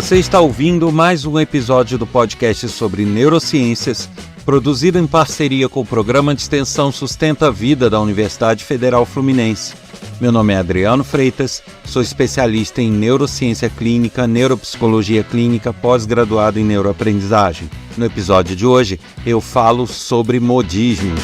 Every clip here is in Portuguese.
Você está ouvindo mais um episódio do podcast sobre neurociências, produzido em parceria com o Programa de Extensão Sustenta a Vida da Universidade Federal Fluminense. Meu nome é Adriano Freitas, sou especialista em neurociência clínica, neuropsicologia clínica, pós-graduado em neuroaprendizagem. No episódio de hoje, eu falo sobre modismos.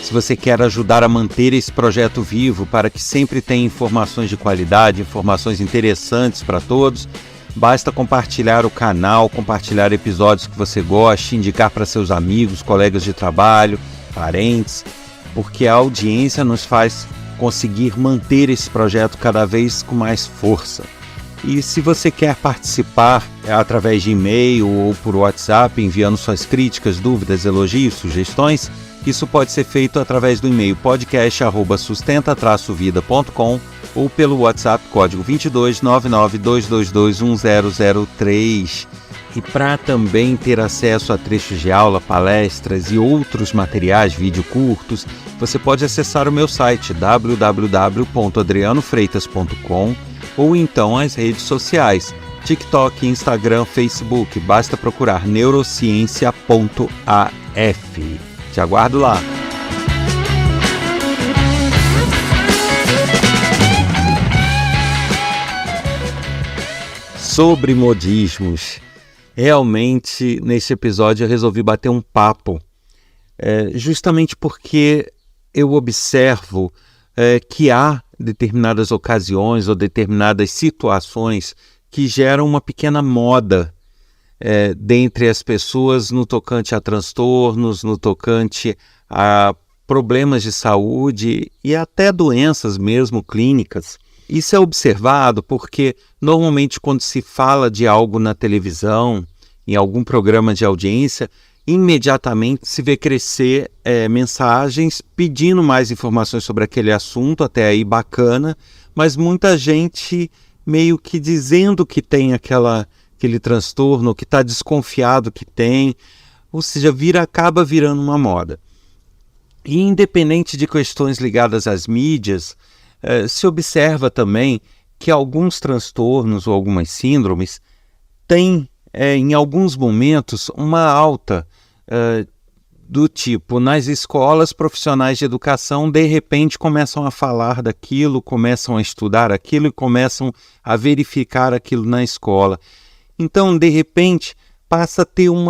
Se você quer ajudar a manter esse projeto vivo para que sempre tenha informações de qualidade, informações interessantes para todos, basta compartilhar o canal, compartilhar episódios que você goste, indicar para seus amigos, colegas de trabalho, parentes, porque a audiência nos faz conseguir manter esse projeto cada vez com mais força. E se você quer participar através de e-mail ou por WhatsApp, enviando suas críticas, dúvidas, elogios, sugestões, isso pode ser feito através do e-mail podcast@sustenta-vida.com ou pelo WhatsApp código 22 992221003. E para também ter acesso a trechos de aula, palestras e outros materiais, vídeo curtos, você pode acessar o meu site www.adrianofreitas.com ou então as redes sociais, TikTok, Instagram, Facebook. Basta procurar neurociência.af. Te aguardo lá. Sobre modismos. Realmente, nesse episódio eu resolvi bater um papo, justamente porque eu observo que há determinadas ocasiões ou determinadas situações que geram uma pequena moda dentre as pessoas no tocante a transtornos, no tocante a problemas de saúde e até doenças mesmo clínicas. Isso é observado porque normalmente quando se fala de algo na televisão, em algum programa de audiência, imediatamente se vê crescer mensagens pedindo mais informações sobre aquele assunto, até aí bacana, mas muita gente meio que dizendo que tem aquele transtorno, que está desconfiado que tem, ou seja, acaba virando uma moda. E independente de questões ligadas às mídias, se observa também que alguns transtornos ou algumas síndromes têm, em alguns momentos, uma alta do tipo, nas escolas profissionais de educação, de repente começam a falar daquilo, começam a estudar aquilo e começam a verificar aquilo na escola. Então, de repente, passa a ter um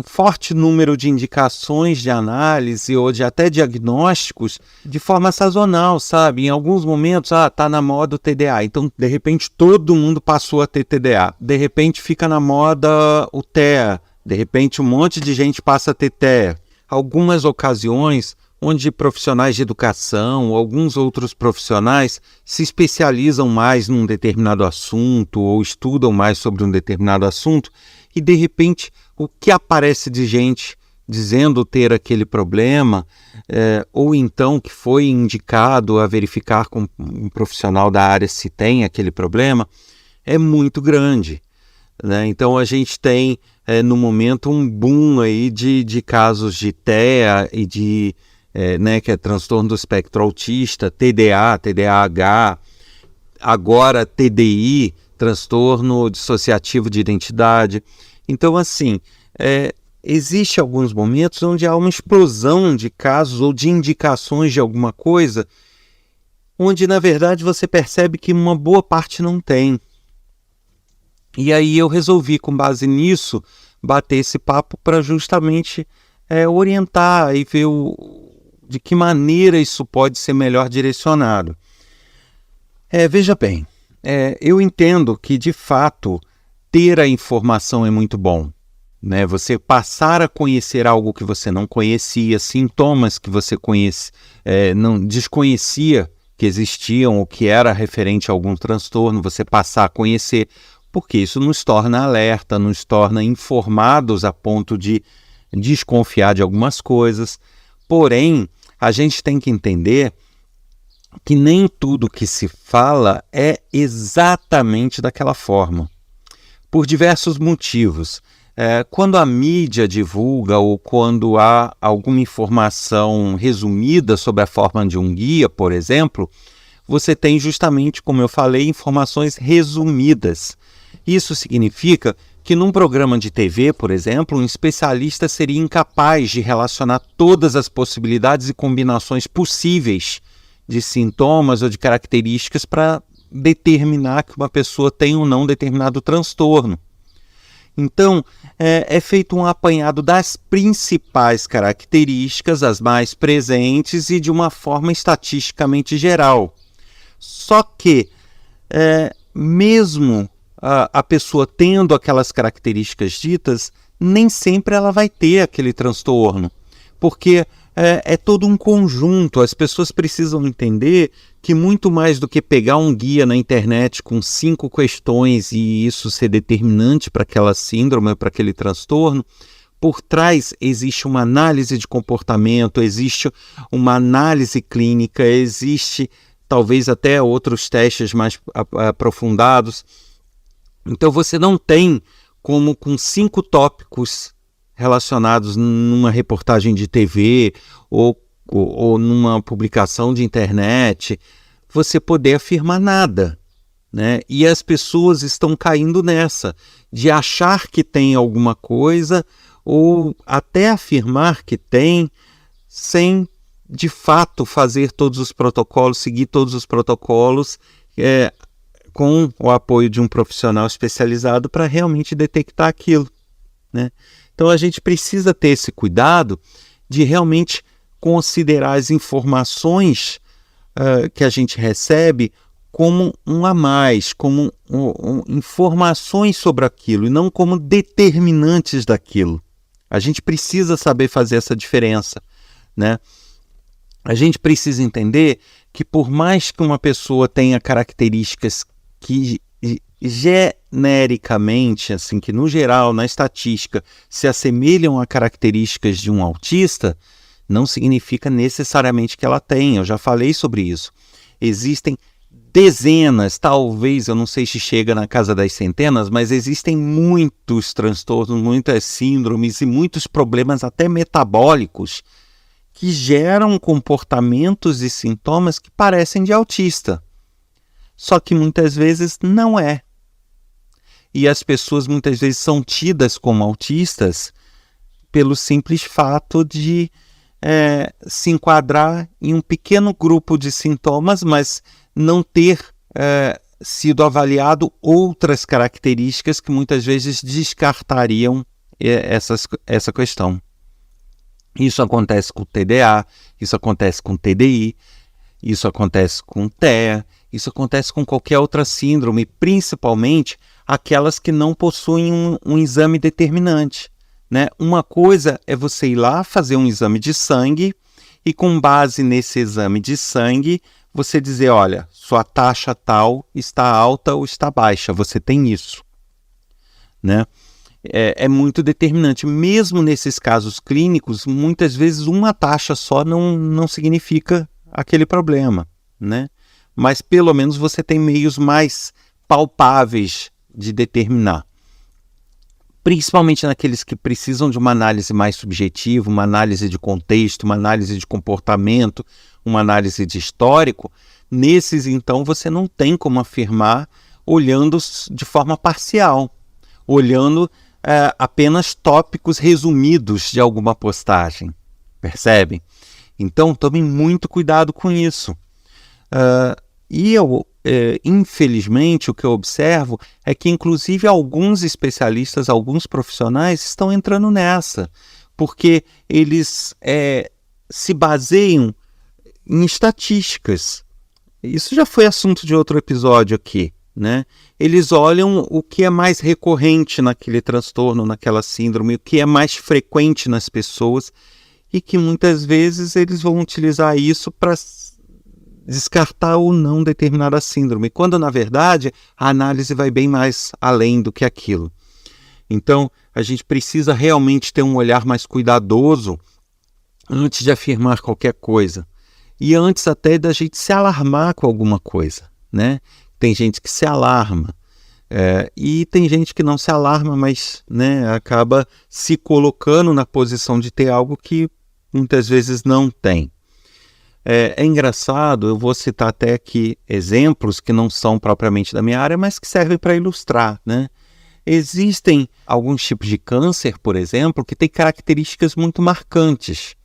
forte número de indicações de análise ou de até diagnósticos de forma sazonal, sabe? Em alguns momentos, está na moda o TDA. Então, de repente, todo mundo passou a ter TDA. De repente, fica na moda o TEA. De repente, um monte de gente passa a ter TEA. Algumas ocasiões onde profissionais de educação ou alguns outros profissionais se especializam mais num determinado assunto ou estudam mais sobre um determinado assunto e, de repente, o que aparece de gente dizendo ter aquele problema ou então que foi indicado a verificar com um profissional da área se tem aquele problema, é muito grande, né? Então, a gente tem, no momento, um boom aí de casos de TEA e de que é transtorno do espectro autista, TDA, TDAH, agora TDI, transtorno dissociativo de identidade. Então, assim, existe alguns momentos onde há uma explosão de casos ou de indicações de alguma coisa, onde, na verdade, você percebe que uma boa parte não tem. E aí eu resolvi, com base nisso, bater esse papo para justamente orientar e ver de que maneira isso pode ser melhor direcionado. Veja bem, eu entendo que, de fato, ter a informação é muito bom, né? Você passar a conhecer algo que você não conhecia, sintomas que você não desconhecia que existiam ou que era referente a algum transtorno, você passar a conhecer, porque isso nos torna alerta, nos torna informados a ponto de desconfiar de algumas coisas. Porém, a gente tem que entender que nem tudo que se fala é exatamente daquela forma, por diversos motivos. Quando a mídia divulga ou quando há alguma informação resumida sob a forma de um guia, por exemplo, você tem justamente, como eu falei, informações resumidas. Isso significa que num programa de TV, por exemplo, um especialista seria incapaz de relacionar todas as possibilidades e combinações possíveis de sintomas ou de características para determinar que uma pessoa tem ou não determinado transtorno. Então, é feito um apanhado das principais características, as mais presentes e de uma forma estatisticamente geral. Só que, mesmo a pessoa tendo aquelas características ditas, nem sempre ela vai ter aquele transtorno, porque é todo um conjunto. As pessoas precisam entender que muito mais do que pegar um guia na internet com 5 questões e isso ser determinante para aquela síndrome, para aquele transtorno, por trás existe uma análise de comportamento, existe uma análise clínica, existe talvez até outros testes mais aprofundados. Então você não tem como com 5 tópicos relacionados numa reportagem de TV ou numa publicação de internet, você poder afirmar nada, né? E as pessoas estão caindo nessa, de achar que tem alguma coisa ou até afirmar que tem, sem de fato fazer todos os protocolos, seguir todos os protocolos, com o apoio de um profissional especializado para realmente detectar aquilo, né? Então a gente precisa ter esse cuidado de realmente considerar as informações que a gente recebe como um a mais, como informações sobre aquilo e não como determinantes daquilo. A gente precisa saber fazer essa diferença, né? A gente precisa entender que por mais que uma pessoa tenha características que genericamente, assim, que no geral, na estatística, se assemelham a características de um autista, não significa necessariamente que ela tem. Eu já falei sobre isso. Existem dezenas, talvez, eu não sei se chega na casa das centenas, mas existem muitos transtornos, muitas síndromes e muitos problemas até metabólicos que geram comportamentos e sintomas que parecem de autista. Só que muitas vezes não é. E as pessoas muitas vezes são tidas como autistas pelo simples fato de se enquadrar em um pequeno grupo de sintomas, mas não ter sido avaliado outras características que muitas vezes descartariam essa questão. Isso acontece com o TDA, isso acontece com o TDI, isso acontece com o TEA, isso acontece com qualquer outra síndrome, principalmente aquelas que não possuem um exame determinante, né? Uma coisa é você ir lá fazer um exame de sangue e com base nesse exame de sangue você dizer, olha, sua taxa tal está alta ou está baixa, você tem isso, né? É muito determinante. Mesmo nesses casos clínicos, muitas vezes uma taxa só não significa aquele problema, né? Mas pelo menos você tem meios mais palpáveis de determinar. Principalmente naqueles que precisam de uma análise mais subjetiva, uma análise de contexto, uma análise de comportamento, uma análise de histórico. Nesses, então, você não tem como afirmar olhando de forma parcial, olhando apenas tópicos resumidos de alguma postagem. Percebem? Então, tomem muito cuidado com isso. Infelizmente, o que eu observo é que, inclusive, alguns especialistas, alguns profissionais estão entrando nessa, porque eles se baseiam em estatísticas. Isso já foi assunto de outro episódio aqui, né? Eles olham o que é mais recorrente naquele transtorno, naquela síndrome, o que é mais frequente nas pessoas e que muitas vezes eles vão utilizar isso para descartar ou não determinada síndrome, quando na verdade a análise vai bem mais além do que aquilo. Então a gente precisa realmente ter um olhar mais cuidadoso antes de afirmar qualquer coisa e antes até da gente se alarmar com alguma coisa, né? Tem gente que se alarma. E tem gente que não se alarma, mas, né, acaba se colocando na posição de ter algo que muitas vezes não tem. É engraçado, eu vou citar até aqui exemplos que não são propriamente da minha área, mas que servem para ilustrar, né? Existem alguns tipos de câncer, por exemplo, que têm características muito marcantes,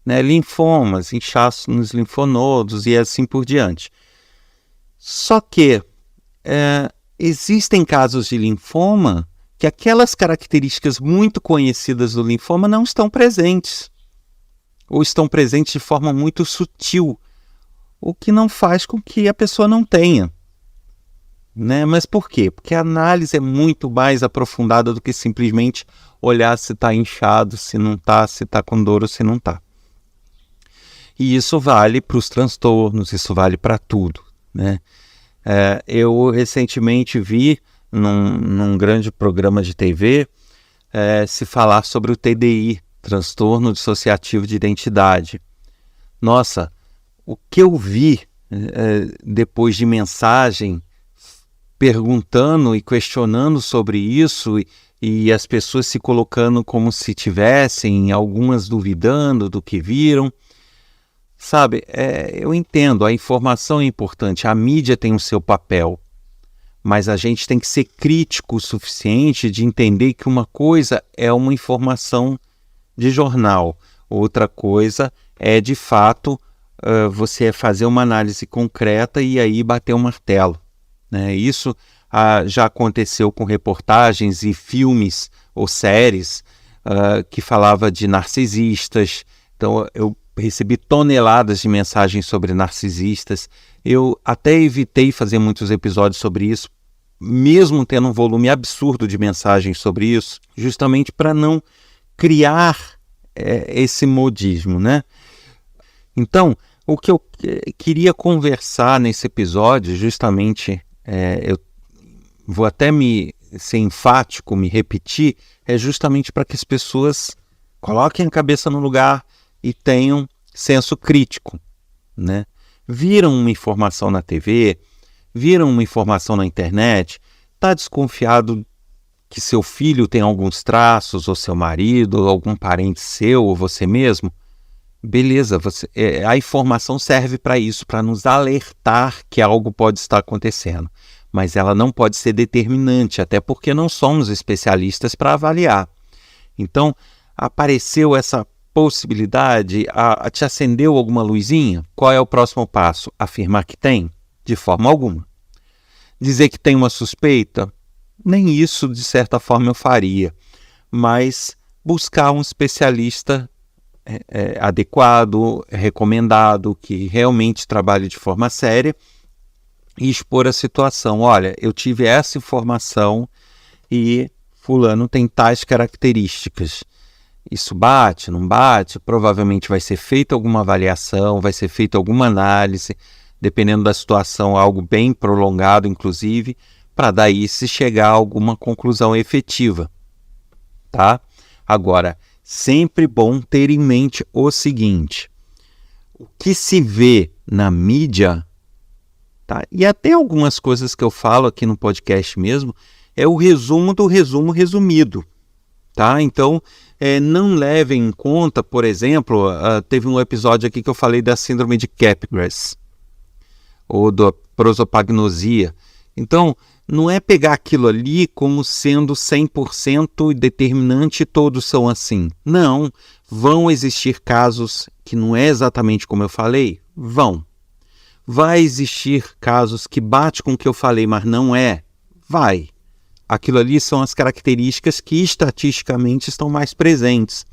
né? Linfomas, inchaço nos linfonodos e assim por diante. Só que existem casos de linfoma que aquelas características muito conhecidas do linfoma não estão presentes, ou estão presentes de forma muito sutil, o que não faz com que a pessoa não tenha. Né? Mas por quê? Porque a análise é muito mais aprofundada do que simplesmente olhar se está inchado, se não está, se está com dor ou se não está. E isso vale para os transtornos, isso vale para tudo, né? Eu recentemente vi num grande programa de TV se falar sobre o TDI, transtorno dissociativo de identidade. Nossa, o que eu vi depois de mensagem perguntando e questionando sobre isso e as pessoas se colocando como se tivessem, algumas duvidando do que viram. Sabe, eu entendo, a informação é importante, a mídia tem o seu papel, mas a gente tem que ser crítico o suficiente de entender que uma coisa é uma informação de jornal, outra coisa é, de fato, você fazer uma análise concreta e aí bater o martelo. Né? Isso já aconteceu com reportagens e filmes ou séries que falava de narcisistas. Então, eu recebi toneladas de mensagens sobre narcisistas. Eu até evitei fazer muitos episódios sobre isso, mesmo tendo um volume absurdo de mensagens sobre isso, justamente para não criar esse modismo, né? Então, o que eu queria conversar nesse episódio, justamente, eu vou até ser enfático, me repetir, é justamente para que as pessoas coloquem a cabeça no lugar e tenham senso crítico, né? Viram uma informação na TV, viram uma informação na internet, está desconfiado que seu filho tem alguns traços, ou seu marido, ou algum parente seu, ou você mesmo? Beleza, a informação serve para isso, para nos alertar que algo pode estar acontecendo. Mas ela não pode ser determinante, até porque não somos especialistas para avaliar. Então, apareceu essa possibilidade, te acendeu alguma luzinha? Qual é o próximo passo? Afirmar que tem? De forma alguma. Dizer que tem uma suspeita? Nem isso, de certa forma, eu faria. Mas buscar um especialista adequado, recomendado, que realmente trabalhe de forma séria e expor a situação. Olha, eu tive essa informação e fulano tem tais características. Isso bate, não bate? Provavelmente vai ser feita alguma avaliação, vai ser feita alguma análise, dependendo da situação, algo bem prolongado, inclusive, para daí se chegar a alguma conclusão efetiva, tá? Agora, sempre bom ter em mente o seguinte: o que se vê na mídia, tá? E até algumas coisas que eu falo aqui no podcast mesmo, é o resumo do resumo resumido, tá? Então, não levem em conta, por exemplo, teve um episódio aqui que eu falei da síndrome de Capgras, ou da prosopagnosia. Então, não é pegar aquilo ali como sendo 100% determinante, todos são assim. Não, vão existir casos que não é exatamente como eu falei? Vão. Vai existir casos que bate com o que eu falei, mas não é? Vai. Aquilo ali são as características que estatisticamente estão mais presentes,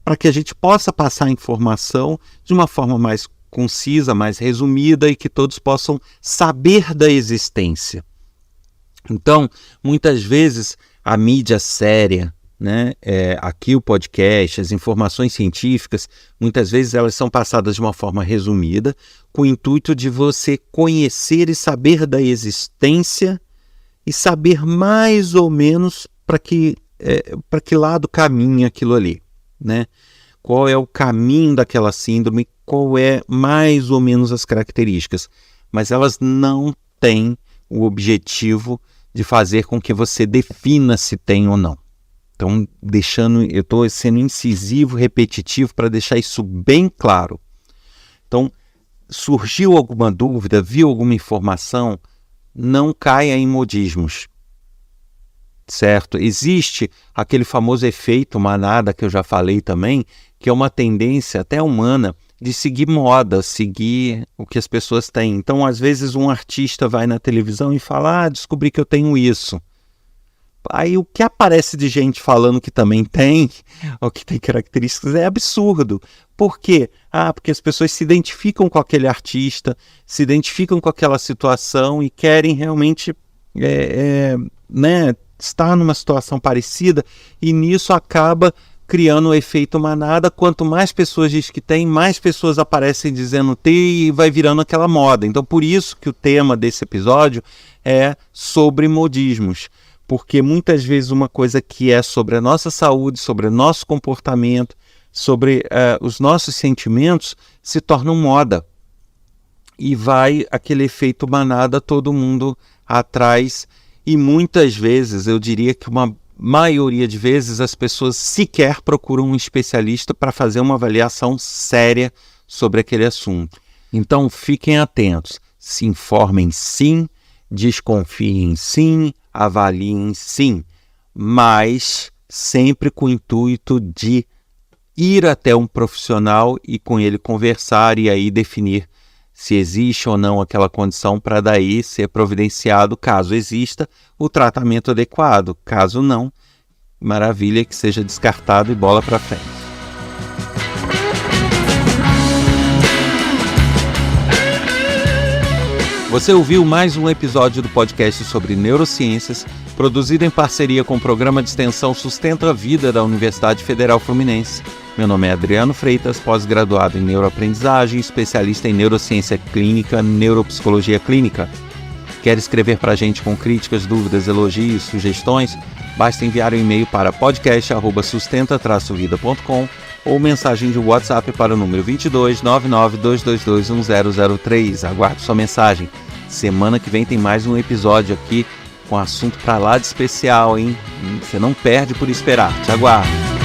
para que a gente possa passar a informação de uma forma mais concisa, mais resumida e que todos possam saber da existência. Então, muitas vezes, a mídia séria, né, aqui o podcast, as informações científicas, muitas vezes elas são passadas de uma forma resumida, com o intuito de você conhecer e saber da existência e saber mais ou menos para que lado caminha aquilo ali, né? Qual é o caminho daquela síndrome, qual é mais ou menos as características, mas elas não têm o objetivo de fazer com que você defina se tem ou não. Então, eu estou sendo incisivo, repetitivo para deixar isso bem claro. Então, surgiu alguma dúvida, viu alguma informação, não caia em modismos, certo? Existe aquele famoso efeito manada que eu já falei também, que é uma tendência até humana de seguir moda, seguir o que as pessoas têm. Então, às vezes, um artista vai na televisão e fala, descobri que eu tenho isso. Aí o que aparece de gente falando que também tem, ou que tem características, é absurdo. Por quê? Porque as pessoas se identificam com aquele artista, se identificam com aquela situação e querem realmente estar numa situação parecida, e nisso acaba criando o efeito manada. Quanto mais pessoas diz que tem, mais pessoas aparecem dizendo ter, e vai virando aquela moda. Então, por isso que o tema desse episódio é sobre modismos. Porque muitas vezes uma coisa que é sobre a nossa saúde, sobre o nosso comportamento, sobre os nossos sentimentos, se torna moda. E vai aquele efeito manada, todo mundo atrás. E muitas vezes, eu diria que uma maioria de vezes, as pessoas sequer procuram um especialista para fazer uma avaliação séria sobre aquele assunto. Então, fiquem atentos. Se informem sim, desconfiem sim, avaliem sim, mas sempre com o intuito de ir até um profissional e com ele conversar e aí definir se existe ou não aquela condição, para daí ser providenciado, caso exista, o tratamento adequado. Caso não, maravilha, que seja descartado e bola para frente. Você ouviu mais um episódio do podcast sobre neurociências, produzido em parceria com o programa de extensão Sustenta a Vida da Universidade Federal Fluminense. Meu nome é Adriano Freitas, pós-graduado em neuroaprendizagem, especialista em neurociência clínica, neuropsicologia clínica. Quer escrever para a gente com críticas, dúvidas, elogios, sugestões? Basta enviar um e-mail para podcast@sustenta-vida.com ou mensagem de WhatsApp para o número 22 99 222 1003. Aguardo sua mensagem. Semana que vem tem mais um episódio aqui com assunto para lá de especial, hein? Você não perde por esperar. Te aguardo.